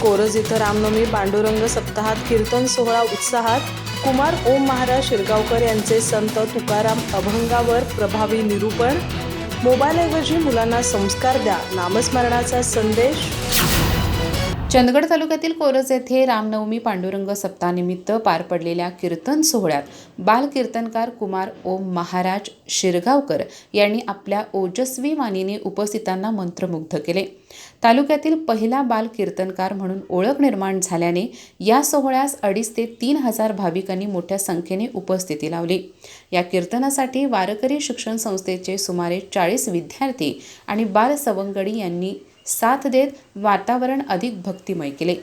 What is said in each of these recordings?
कोरज इथं रामनवमी पांडुरंग सप्ताहात कीर्तन सोहळा उत्साहात. कुमार ओम महाराज शिरगावकर यांचे संत तुकाराम अभंगावर प्रभावी निरूपण. मोबाईलऐवजी मुलांना संस्कार द्या, नामस्मरणाचा संदेश. चंदगड तालुक्यातील कोरज येथे रामनवमी पांडुरंग सप्ताहानिमित्त पार पडलेल्या कीर्तन सोहळ्यात बाल कीर्तनकार कुमार ओम महाराज शिरगावकर यांनी आपल्या ओजस्वी वाणीने उपस्थितांना मंत्रमुग्ध केले. तालुक्यातील पहिला बाल कीर्तनकार म्हणून ओळख निर्माण झाल्याने या सोहळ्यास 2,500 ते 3,000 भाविकांनी मोठ्या संख्येने उपस्थिती लावली. या कीर्तनासाठी वारकरी शिक्षण संस्थेचे सुमारे 40 विद्यार्थी आणि बाल सवंगडी यांनी साथ देत वातावरण अधिक भक्तिमय केले.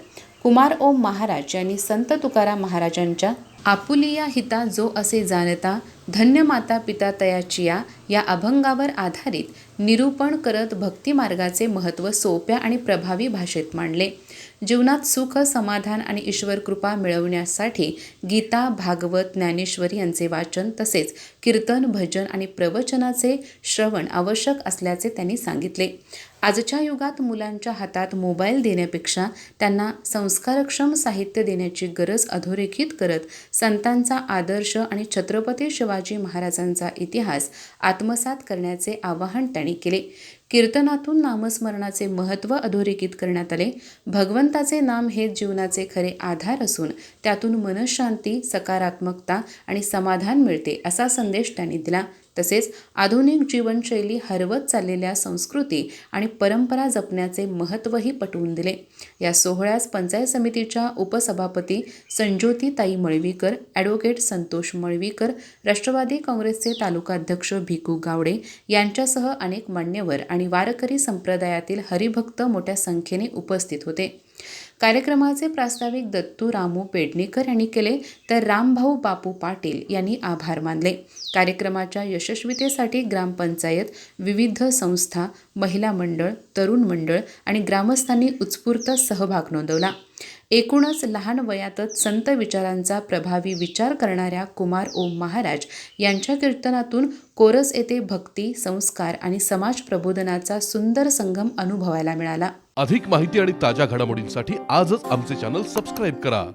कुमार ओम महाराज यांनी संत तुकाराम महाराजांच्या आपुलिया हिता जो असे जाणता, धन्य माता पिता तयाचिया या अभंगावर आधारित निरूपण करत भक्ती मार्गाचे महत्त्व सोप्या आणि प्रभावी भाषेत मांडले. जीवनात सुख, समाधान आणि ईश्वर कृपा मिळवण्यासाठी गीता, भागवत, ज्ञानेश्वरी यांचे वाचन तसेच कीर्तन, भजन आणि प्रवचनाचे श्रवण आवश्यक असल्याचे त्यांनी सांगितले. आजच्या युगात मुलांच्या हातात मोबाईल देण्यापेक्षा त्यांना संस्कारक्षम साहित्य देण्याची गरज अधोरेखित करत संतांचा आदर्श आणि छत्रपती शिवाजी महाराजांचा इतिहास आत्मसात करण्याचे आवाहन त्यांनी केले. कीर्तनातून नामस्मरणाचे महत्त्व अधोरेखित करण्यात आले. भगवंताचे नाम हे जीवनाचे खरे आधार असून त्यातून मनःशांती, सकारात्मकता आणि समाधान मिळते असा संदेश त्यांनी दिला. तसेच आधुनिक जीवनशैली हरवत चाललेल्या संस्कृती आणि परंपरा जपण्याचे महत्त्वही पटवून दिले. या सोहळ्यास पंचायत समितीच्या उपसभापती संज्योतीताई मळवीकर, ॲडव्होकेट संतोष मळवीकर, राष्ट्रवादी काँग्रेसचे तालुकाध्यक्ष भिकू गावडे यांच्यासह अनेक मान्यवर आणि वारकरी संप्रदायातील हरिभक्त मोठ्या संख्येने उपस्थित होते. कार्यक्रमाचे प्रास्ताविक दत्तू रामू पेडणेकर यांनी केले तर रामभाऊ बापू पाटील यांनी आभार मानले. कार्यक्रमाच्या यशस्वीतेसाठी ग्रामपंचायत, विविध संस्था, महिला मंडळ, तरुण मंडळ आणि ग्रामस्थांनी उत्स्फूर्त सहभाग नोंदवला. एकूणच लहान वयातच संत विचारांचा प्रभावी विचार करणाऱ्या कुमार ओम महाराज यांच्या कीर्तनातून कोरज येथे भक्ती, संस्कार आणि समाज प्रबोधनाचा सुंदर संगम अनुभवायला मिळाला. अधिक माहिती आणि ताज्या घडामोडींसाठी आजच आमचे चॅनल सबस्क्राईब करा.